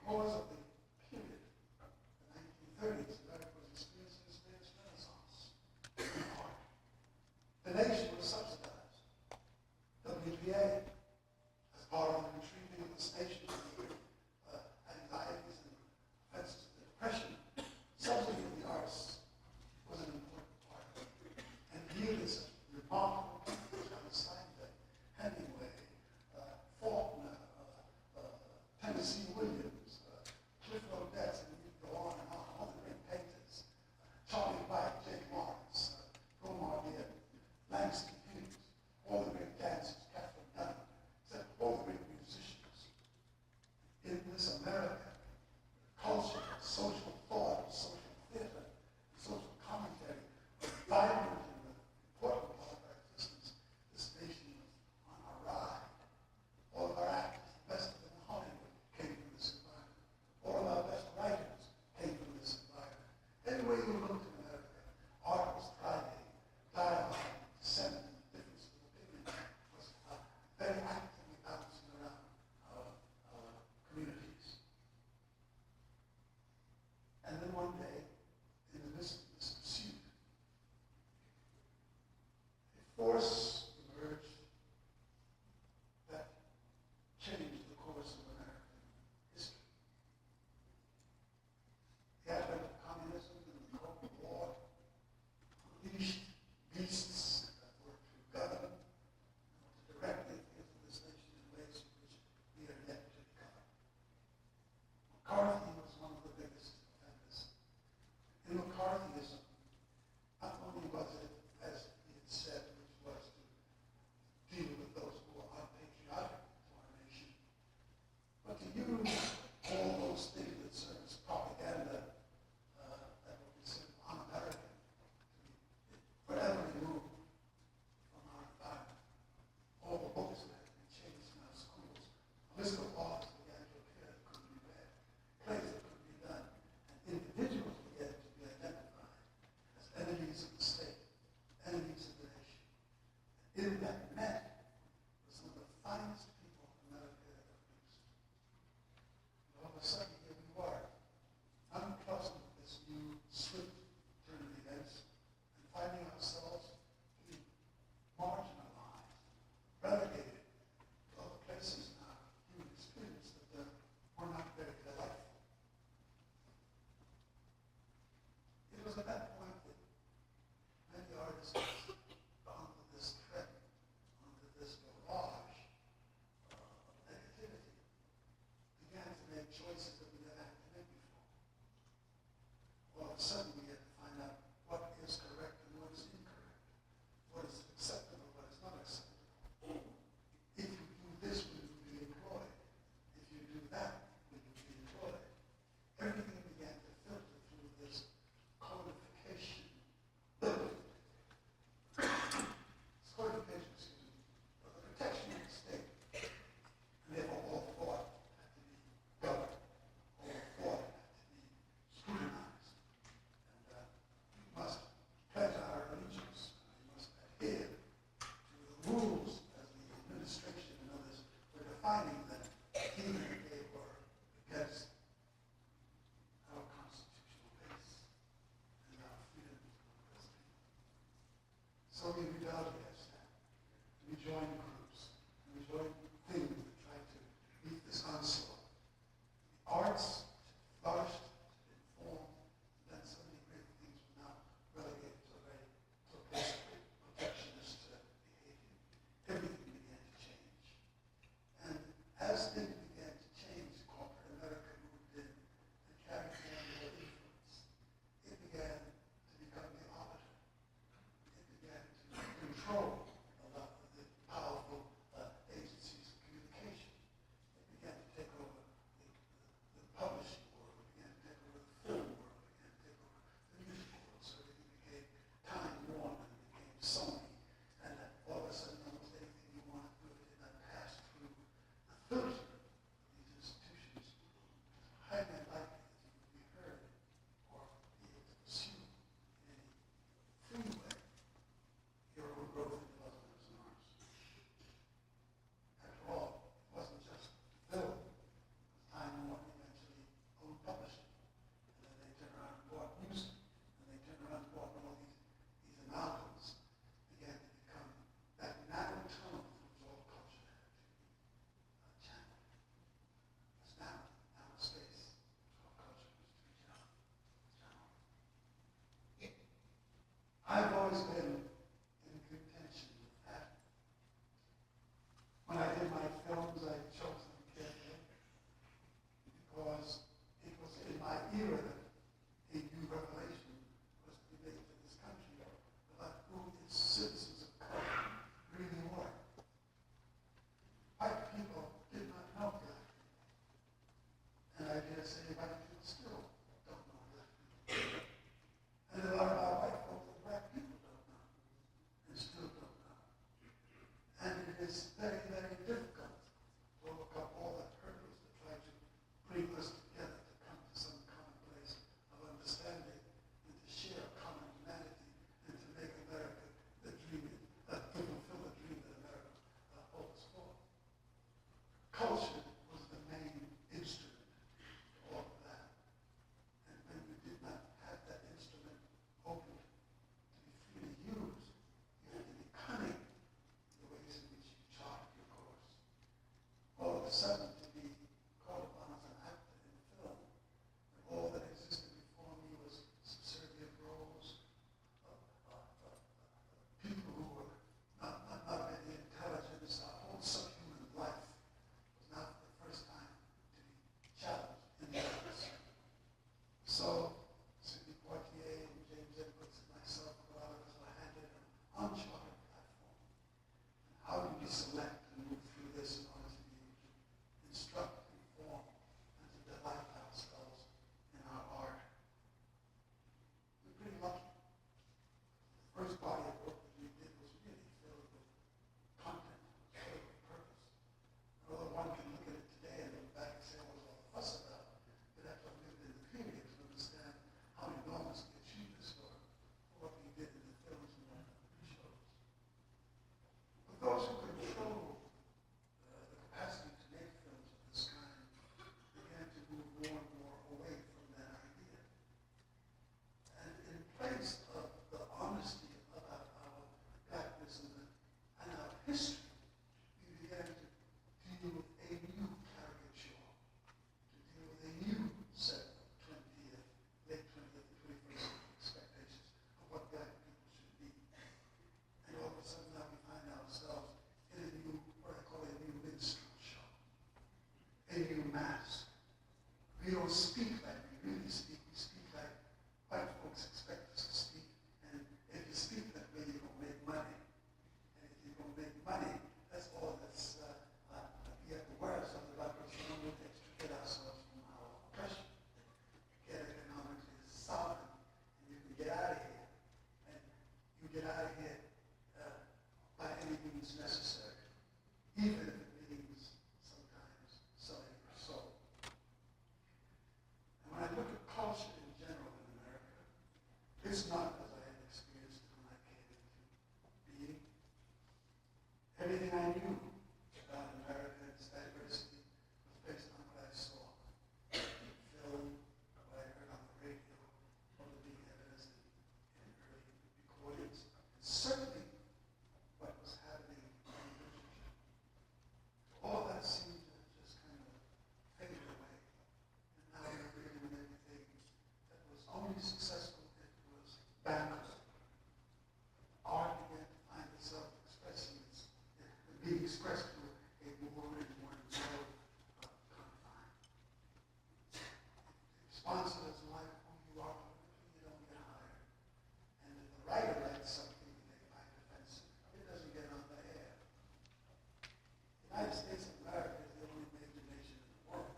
because of the period, the 1930s, America was experiencing its greatest renaissance in art. The nation was subsidized. WPA, as part of the retrieving of the station from anxieties and offenses to the depression, subsidy of the arts was an important part of it. And yielded such remarkable people as Steinbeck, Hemingway, Faulkner, Tennessee Williams, Clifford Odets, and you go on and on, all the great painters, Charlie White, Jake Lawrence, Romardier, Langston Hughes, all the great dancers, Catherine Dunn, except all the great musicians. In this America, culture, social thought, social theater, social commentary was vibrant and an important part of our existence. This nation was on a ride. All of our actors, the best of them in Hollywood, came from this environment. All of our best writers came from this environment. Everywhere you looked in America, art was thriving, dialogue, dissent, and difference of opinion was very actively bouncing around our communities. And then one day, in the midst of this pursuit, a force emerged that changed the course of American history. The advent of communism and the Cold War unleashed beasts that were to govern and to directly influence this nation in ways in which we are yet to discover. McCarthy was one of the biggest offenders. In McCarthyism, not only was it, as he had said, which was culture was the main instrument for all of that. And when you did not have that instrument open to be freely used, you had to be cunning in the ways in which you charted your course. All of a sudden, to be called upon as an actor in film, when all that existed before me was subservient roles of people who were not of any intelligence, a whole subhuman life was now for the first time to be challenged in that. So, Sidney Poitier and James Edwards and myself, a lot of us were handed an uncharted platform. And how do we select and move through this in order to be able to instruct, inform, and to delight ourselves in our art? We're pretty lucky. The first body of work that we did was really filled with content, filled with purpose. Although one can look at it today and look back and say, what was all the fuss about? But that's what lived in the period to understand how enormously achieved this were for what we did in the films and the shows. But those who control the capacity to make films of this kind began to move more and more away from that idea. And in place of the honesty about our blackness and our history, we began to deal with a new caricature, to deal with a new set of late 20th and 21st century expectations of what black people should be. And all of a sudden now we find ourselves in a new, what I call a new minstrel show, a new mask. We don't speak like we really speak. We speak like white folks expect us to speak. And if you speak that way, you're going to make money. And if you're going to make money, that's all that's, we have to wear something like us in order to extricate ourselves from our oppression. Get economically solvent, and you can get out of here. And you get out of here by any means necessary, even if it means sometimes selling your soul. And when I look at culture in general in America, it's not as I had experienced it when I came into being. Everything I knew about America and its diversity was based on what I saw in film, what I heard on the radio, what was being evidenced in early recordings, and certainly what was happening in literature. All that seemed to just kind of fade away. And now we're dealing with everything that was only successful if it was bankers. Art began to find itself expressing being expressed through a more and more narrow confine. If sponsor doesn't like who you are politically, you don't get hired. And if the writer writes something that they find offensive, it doesn't get on the air. The United States of America is the only major nation in the world.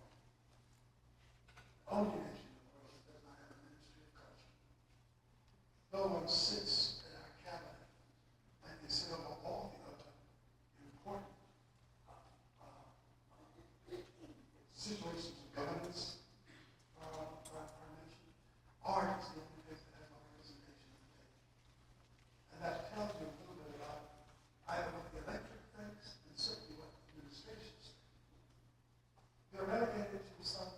The only nation in the world that does not have a ministry of culture. No one sits at our cabinet like they sit over all the other important situations of governance for our nation. Art is the only place that has no representation of the table. And that tells you a little bit about either what the electorate thinks and certainly what the administrations think. They're relegated to some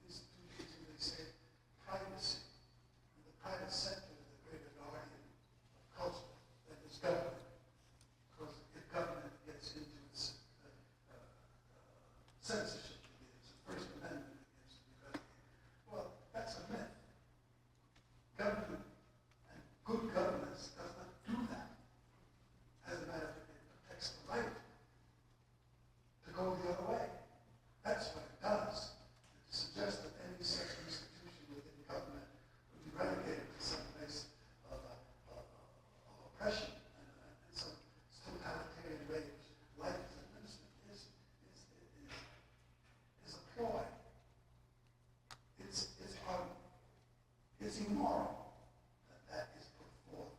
institutions and they say privacy. And the private sector is the greater guardian of culture than is government. Because if government gets into its censorship, it's a First Amendment against the relegated. Well, that's a myth. Government and good governance does not do that. As a matter of fact, it protects the right to go the other way. That's what it does. To suggest that any such institution within government would be relegated to some place of oppression and some totalitarian way in which life is administered is a ploy. It's immoral that is put forth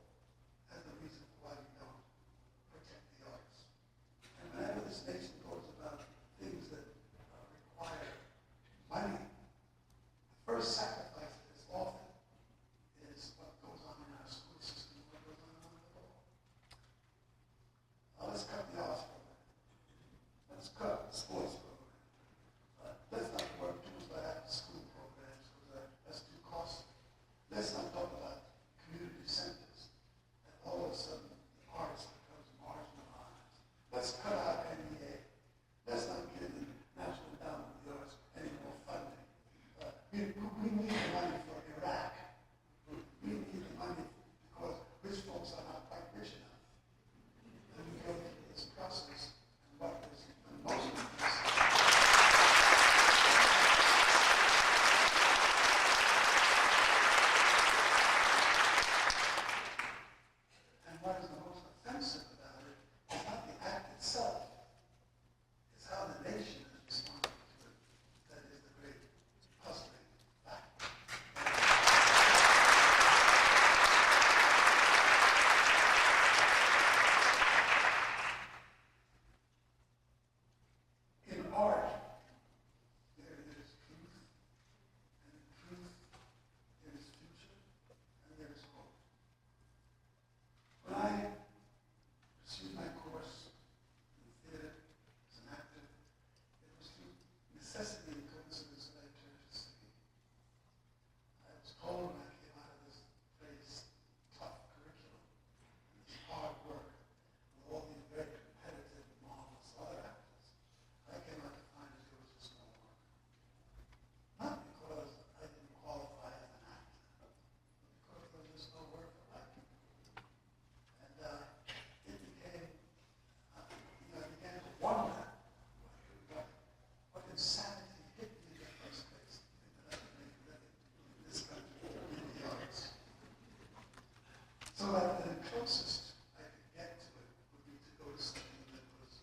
So like the closest I could get to it would be to go to something that was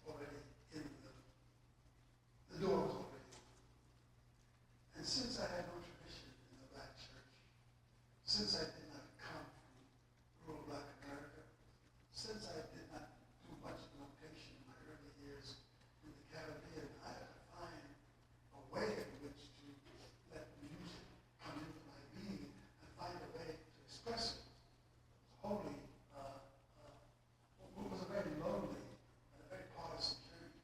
already in the door was already open. And since I had no tradition in the black church, since I did not come from rural black America, since I did not do much vocation in my early years in the Caribbean, I had to find a way in which to let music come into my being and find a way to express it. Wholly, it was a very lonely and a very partisan journey.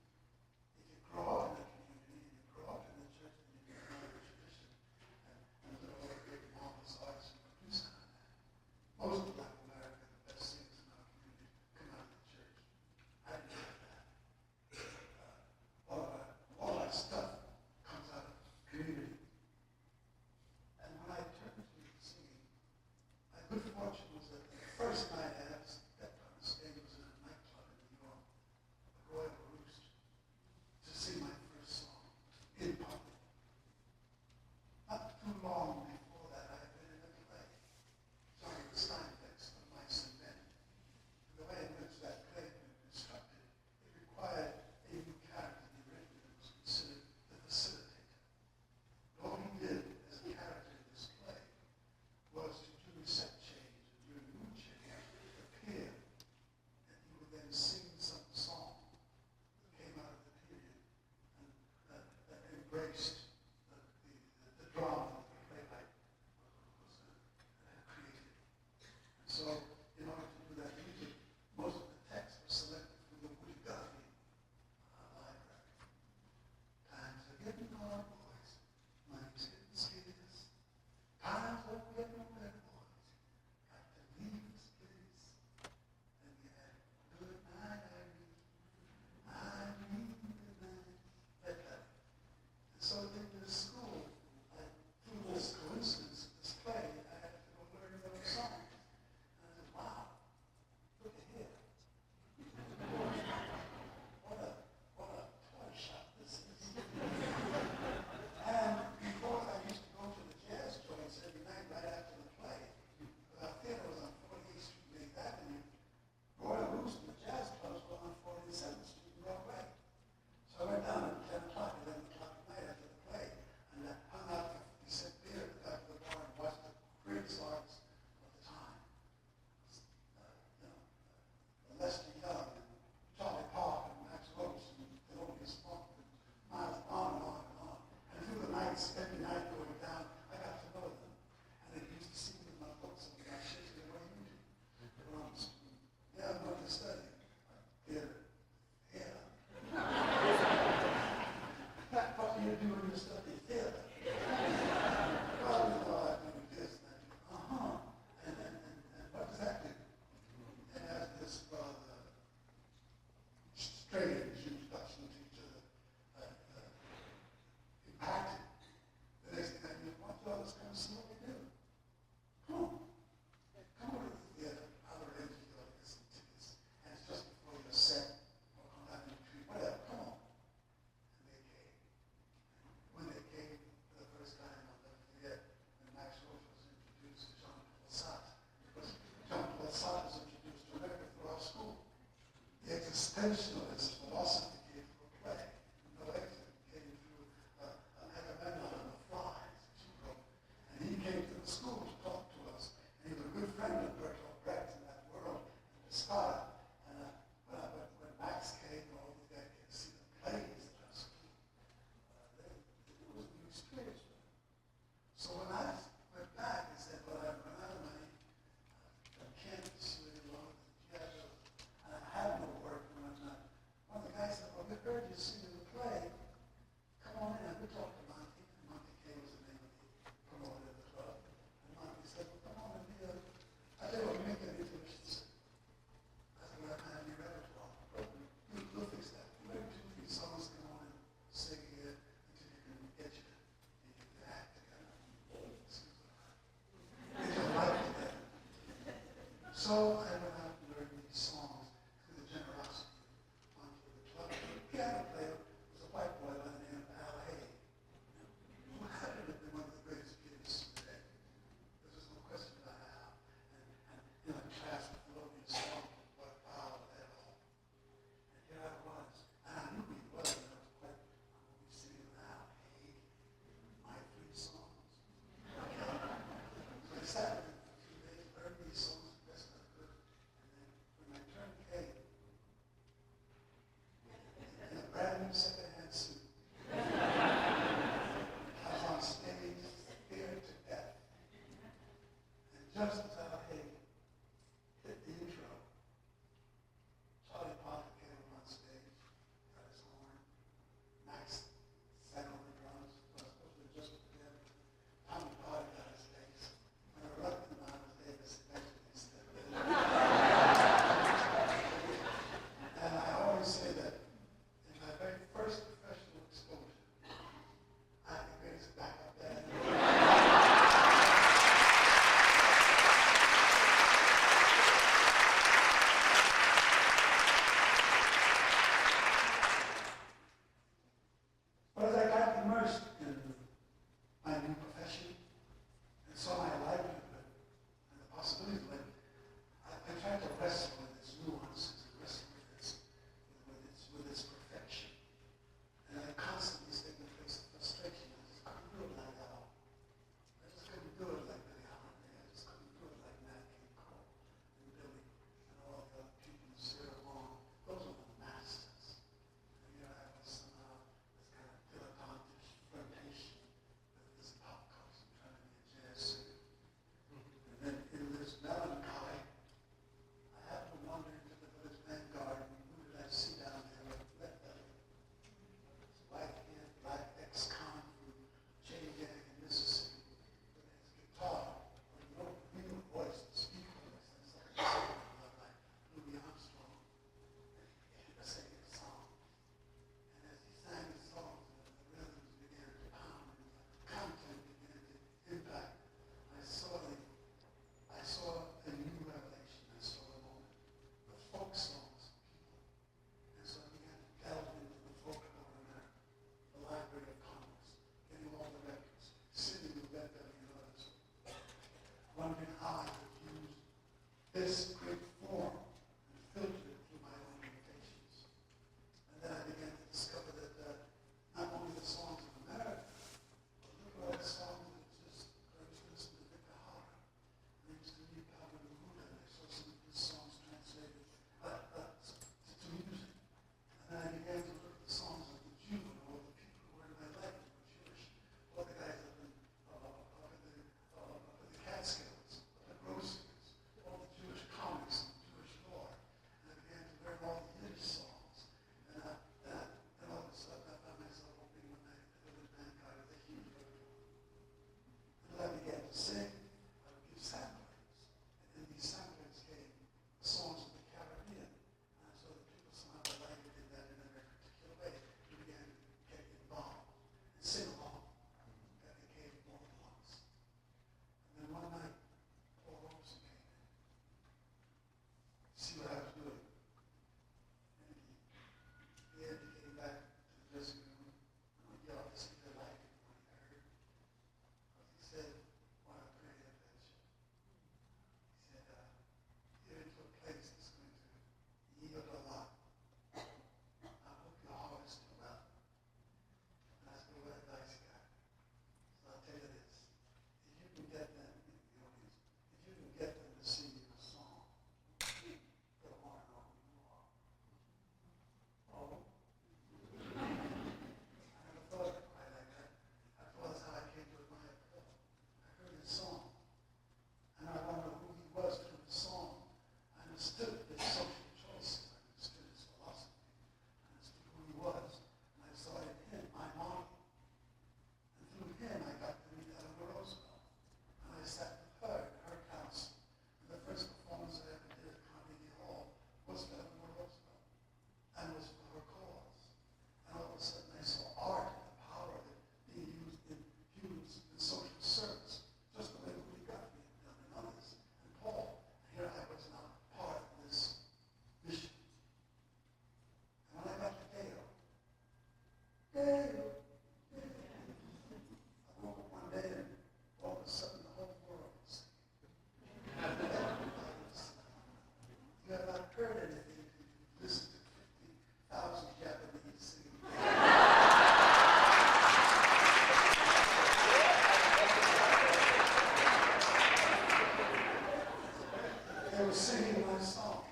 If you grow up in a community, and you grow up in the church, and you grow up in a tradition, and look at all the great marvelous artists who produce out of that. Most of Black America, the best singers in our community, come out of the church. I didn't have that. All that stuff comes out of community. And when I turned to singing, my good fortune was that the first night I ever stepped on the stage was in a nightclub in New York, the Royal Roost, to sing my first song in public. Not too long before that, I had been in a play, starring the Steinbecks of Mice and Men. The way in which that play had been constructed, it required a new character to be written that was considered the facilitator. And all he did as a character in this play was to do set change and during mood change appear, and he would then sing some song that came out of the period and that embraced the drama that the playwright had created. And so, in order to do that music, most of the texts were selected from the Woody Guthrie library. Times are getting hard, boys. Money's getting scarce. Times are getting better, boys. Got to leave this place. And we had good night, Irene. Good night. That. And so in this school, through this coincidence, this play, I had to go learn those songs. And I said, wow, look at here. What a toy shop this is. And before I used to go to the jazz joints every night right after the play. Our theater was on 48th Street and 8th Avenue. Royal Roost and the jazz clubs were on 47th Street and Broadway. So I went down at 10 o'clock, 11 o'clock at night after the play, and I hung out for 50 cent beer at the back of the bar and watched the greatest artists of the time. Lester Young and Charlie Parker and Max Roach and Thelonious Monk and Miles on and on and on. And through the nights, every night going down, I got to know them. And they used to see me in my books and I Shakespeare, what do you do? Yeah, I'm going to study. Theater. Yeah. What do you do when you study theater? Well, you know, I do this and I do, and what does that do? And as this rather strange introduction to each other impacted, the next thing I knew, why don't you all just come see what we do? Come on. Come over to the theater. I'll arrange for you to get some tickets. And it's just before your set, or come down in the tree, whatever, come on. And they came. When they came for the first time, I'll never forget, when Max Roach was introduced to Jean-Paul Sartre, because Jean-Paul Sartre was introduced to America through our school. The existentialist philosophy came through a play. No exit came through Agamemnon and the Flies, that she wrote. And he came to the school to talk to us. And he was a good friend of Bertolt Brecht in that world, and Piscata. And when Max came, and all these guys came to see the plays at our school, it was a new experience for them. So when I went back and said, well, I've run out of money, I can't pursue any longer the jazz, and I have no work when I'm not. One of the guys said, well, we heard you sing in the play. Come on in. We talked to Monty. And Monty K was the name of the promoter of the club. And Monty said, well, come on and be a, I said, well, make that into a shit. I said, well, I don't have any repertoire. We'll fix that. Maybe 2 or 3 songs, come on and sing here until you can get your act together. Excuse me. Get your life together. So I went out and learned these songs through the generosity of Monty of the club. The piano player was a white boy by the name of Al Hay, who happened to be one of the greatest pianists of the day. There's no question about Al. And this great form and filtered it through my own limitations. And then I began to discover that not only the songs of America, but look at all the songs that exist. I used to listen to Victor Hara, and I used to read Pablo Neruda, and I saw some of his songs translated to music. And then I began to look at the songs of the Jew and all the people who were in my life who were Jewish. All the guys up in the Catskills, up in Groceries, all the Jewish comics and Jewish lore. And I began to learn all the Yiddish songs. And all of a sudden I found myself opening one night at the Village Vanguard with a huge repertoire. And then I began to sing. I would give samplers. And in these samplers came songs of the Caribbean. And so the people somehow liked it in that in a very particular way. We began to get involved and sing along. That became more than once. And then one night, Paul Robeson came in to see what I was doing. And he came back to the dressing room. And I yelled to see if they liked it when he heard. But he said, what a great adventure. He said, you're into a place that's going to yield a lot. I hope your heart is still well. And I said, what advice you got? So I'll tell you this. If you can get them in the audience, if you can get them to sing you a song, they'll want to know who you are. Oh. I never thought of it quite like that. I thought that's how I came to admire Paul. I heard his song, and I wanted to know who he was through the song. I understood his social choices. I understood his philosophy. I understood who he was. And I saw in him my model. And through him, I got to meet Eleanor Roosevelt. And I sat with her in her house. And the first performance I ever did at Carnegie Hall was for Eleanor Roosevelt. And was for her cause. And all of a sudden, I saw art and the power of it being used in human and social service, just the way Willie Guthrie had done and others, and Paul. And here I was now part of this mission. And when I got to Gale, I woke up one day and all of a sudden the whole world was singing. Everybody was singing. You have not heard anything if you've listened to 50,000 Japanese singing. They were singing my song.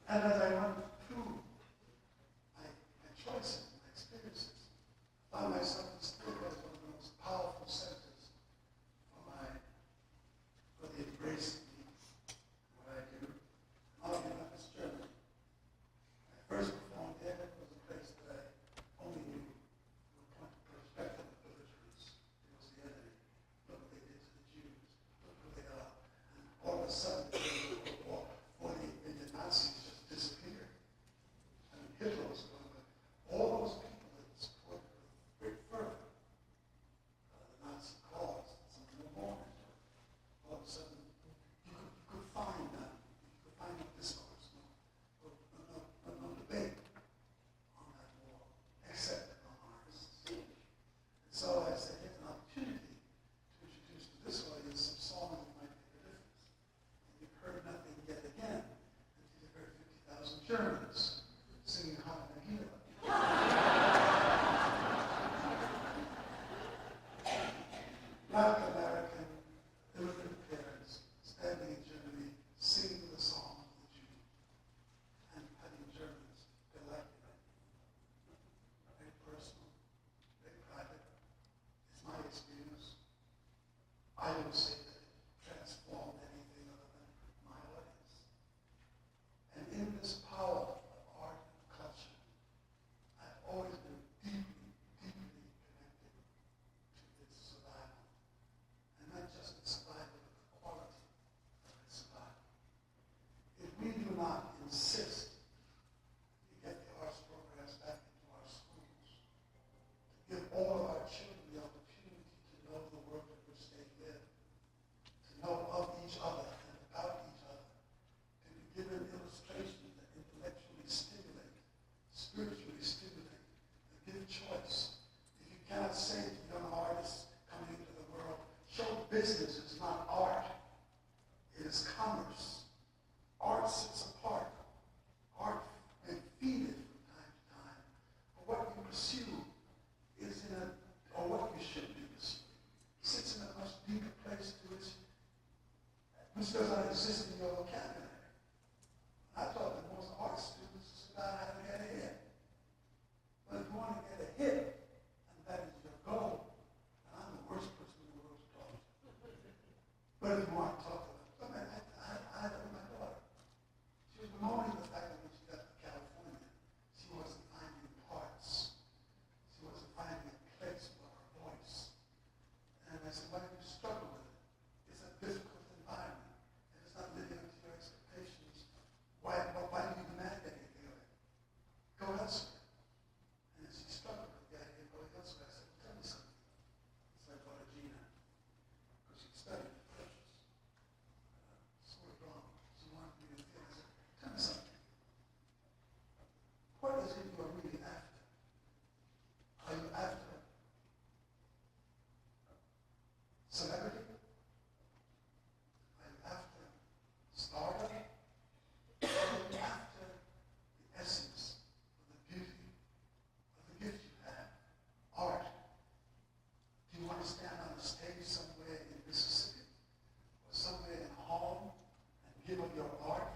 And as I went through my choices, my experiences, I found myself in Stillwater as one of the most powerful centers for the embrace of me, what I do. I'll be honest, it's Germany. I first performed there was a place that I only knew from a point of perspective of militaries. It was the enemy. Look what they did to the Jews. Look who they are. And all of a sudden, the World War, 48 million Nazis just disappeared. I mean, Hitler was gone, but all those people that supported with great fervor the Nazi cause, some of them were born into it. All of a sudden, you could find no discourse, no debate on that war, except among artists. And so I said, here's an opportunity to introduce to this audience some songs that might make a difference. And you've heard nothing yet again until you've heard 50,000 Germans singing Heil Hitler. Black American immigrant parents standing in Germany singing the song of the Jew and having Germans delight in it. Very personal, very private. It's my experience. I don't say that it transformed anything other than my audience. And in this power of art and culture, I've always been deeply, deeply connected to its survival. And not just its survival, but the quality of its survival. If we do not insist to get the arts programs back into our schools, to give all of our children the opportunity to know the world in which they live, to know of each other and about each other, to be given illustrations that intellectually stimulate, spiritually stimulate, that give choice. If you cannot say to young artists coming into the world, show business is not art. which does not exist in your vocabulary. I taught that most art students is about how to get a hit. But if you want to get a hit, and that is your goal, and I'm the worst person in the world to talk to. But if you want to talk to them, I mean, I had it with my daughter. She was bemoaning the fact that when she got to California, she wasn't finding parts. She wasn't finding a place for her voice. And I said, why do you struggle with it? It's a difficult environment. And it's not living up to your expectations. Why do you demand anything of it? Go elsewhere. And she struggled with the idea of going elsewhere. I said, well, tell me something. It's like daughter Gina, because she studied the purchase. Sort of wrong. She wanted me to feel. I said, tell me something. What is it you're really after? Are you after celebrity? Are you after stardom? Are you after the essence of the beauty of the gift you have? Art. Do you want to stand on a stage somewhere in Mississippi or somewhere in home and give of your art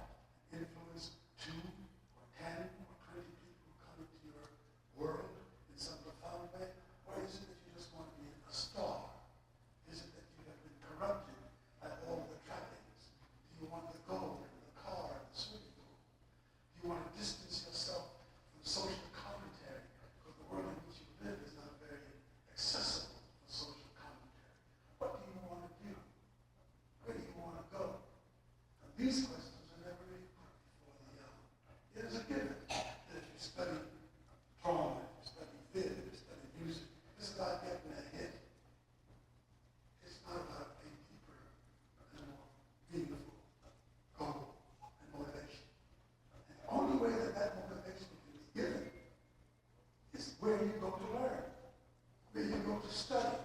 and influence 2 or 10 or 20 people who come into your world in some profound way? Or is it that you just want to be a star? Is it that you have been corrupted by all of the trappings? Do you want the gold and the car and the swimming pool? Do you want to distance yourself from social commentary? Because the world in which you live is not very accessible for social commentary. What do you want to do? Where do you want to go? And these questions are never really put before the young. It is a given that if you study drama, if you study theater, if you study music, it's about getting a hit. It's not about a deeper and more meaningful goal and motivation. And the only way that that motivation can be given is where you go to learn, where you go to study,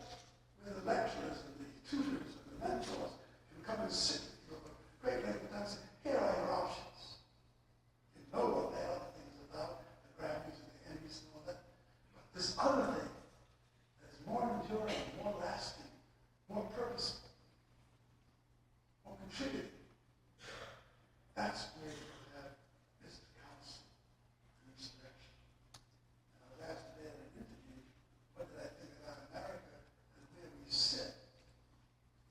where the lecturers and the tutors and the mentors can come and sit with you over a great length of time and say, here are your options. You know what the other things about, the Grammys and the Emmys and all that. But this other thing that is more enduring, more lasting, more purposeful, more contributing, that's where you have Mr. Counsel and insurrection. And I was asked today in an interview, what did I think about America and where we sit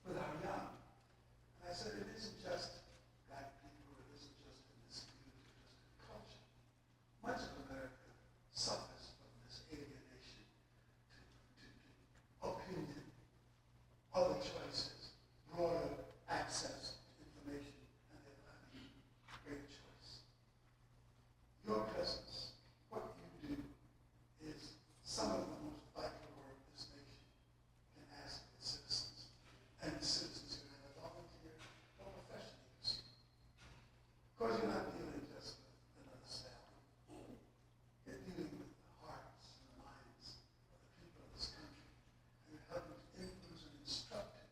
with our young? And I said, it isn't just black people, it isn't just in this community, just in culture. Much of America suffers from this alienation to opinion, other choices, broader access to information, and thereby greater choice. Your presence, what you do, is some of the most vital work this nation can ask of its citizens, and the citizens who have volunteer or professionally pursue. Of course, you're not dealing just with another salary. You're dealing with the hearts and the minds of the people of this country, and you're helping to influence and instruct it,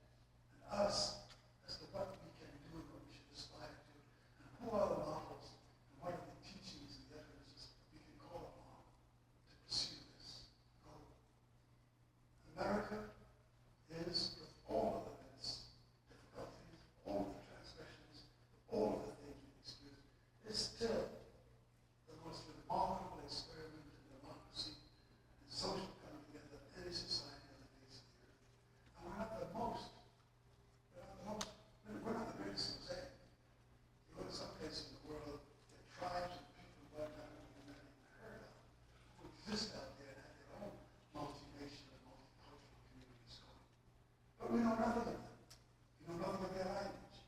and us as to what we can do and what we should aspire to, and who are the models, and what are the teachings and the evidences we can call upon to pursue this goal. America is, with all of its difficulties, all of the transgressions, all of the things we've experienced, is still the most remarkable experiment in democracy and social coming together of any society on the face of the earth. And we're not the most, we're not the greatest mosaic. You go to some places in the world, there are tribes and people who have not even heard of, who exist out there and have their own multiracial and multicultural communities going. But we know nothing of them. We know nothing of their language.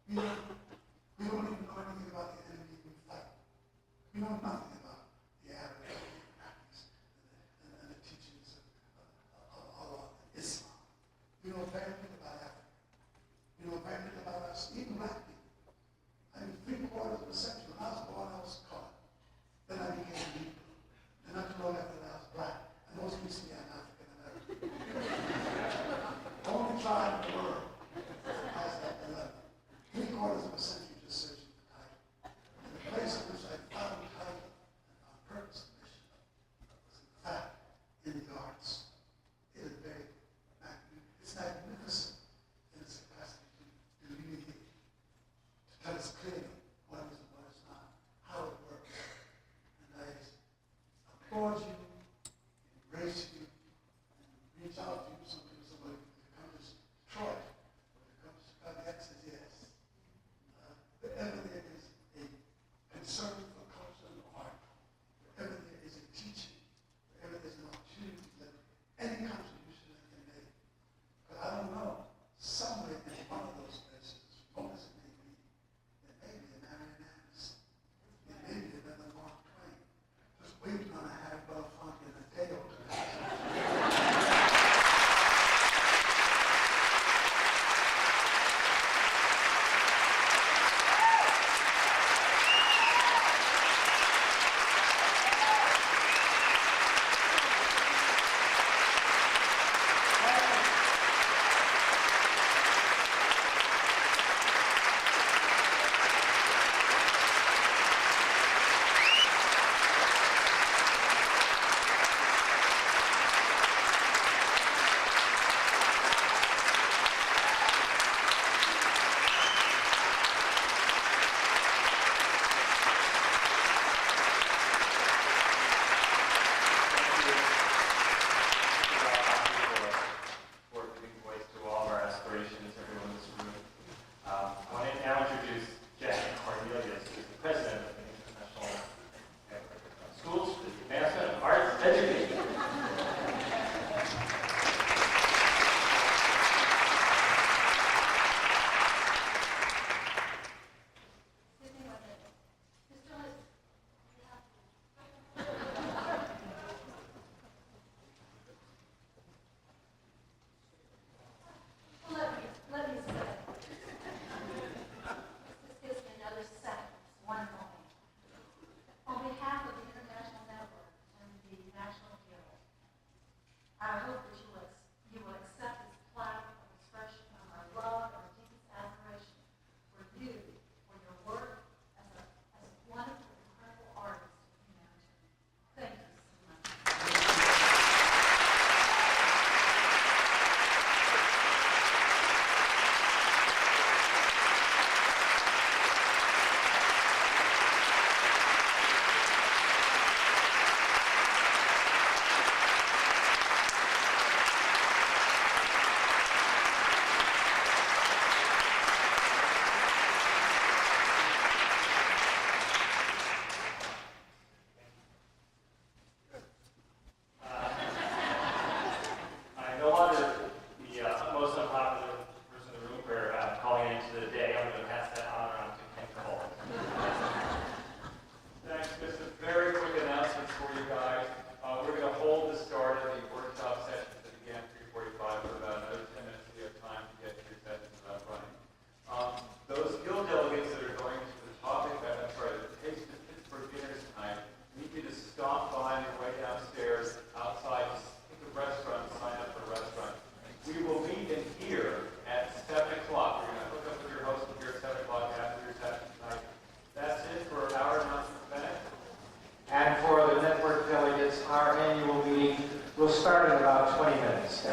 We don't even know anything about the enemy we fight. We know nothing about the Arabic practice and the teachings of Allah and Islam. We know very little about Africa. We know very little about us, even black people. I mean, 3/4 of a century, when I was born, I was colored. Then I became Negro. And not too long after that, I was black. And most recently, I'm African American. Only tribe in the world has that dilemma. 3/4 of a century just searching for title. And the place in which I found title and found purpose and mission was, in fact, in the arts. It is very magnificent. It's magnificent in its capacity to alleviate tell us clearly what is and what is not, how it works. And I applaud you, embrace you, and reach out to you. Some people say, well, it comes to Detroit, when it comes to Chicago, the answer is yes. Wherever there is a concern for culture and art, wherever there is a teaching, wherever there's an opportunity that any contribution that can make. But I don't know, somewhere in one of those places, remote as it may be, there may be an Marian Anderson. There may be another Mark Twain. Just waiting on a half Bella Funk and a Dale to our annual meeting will start in about 20 minutes.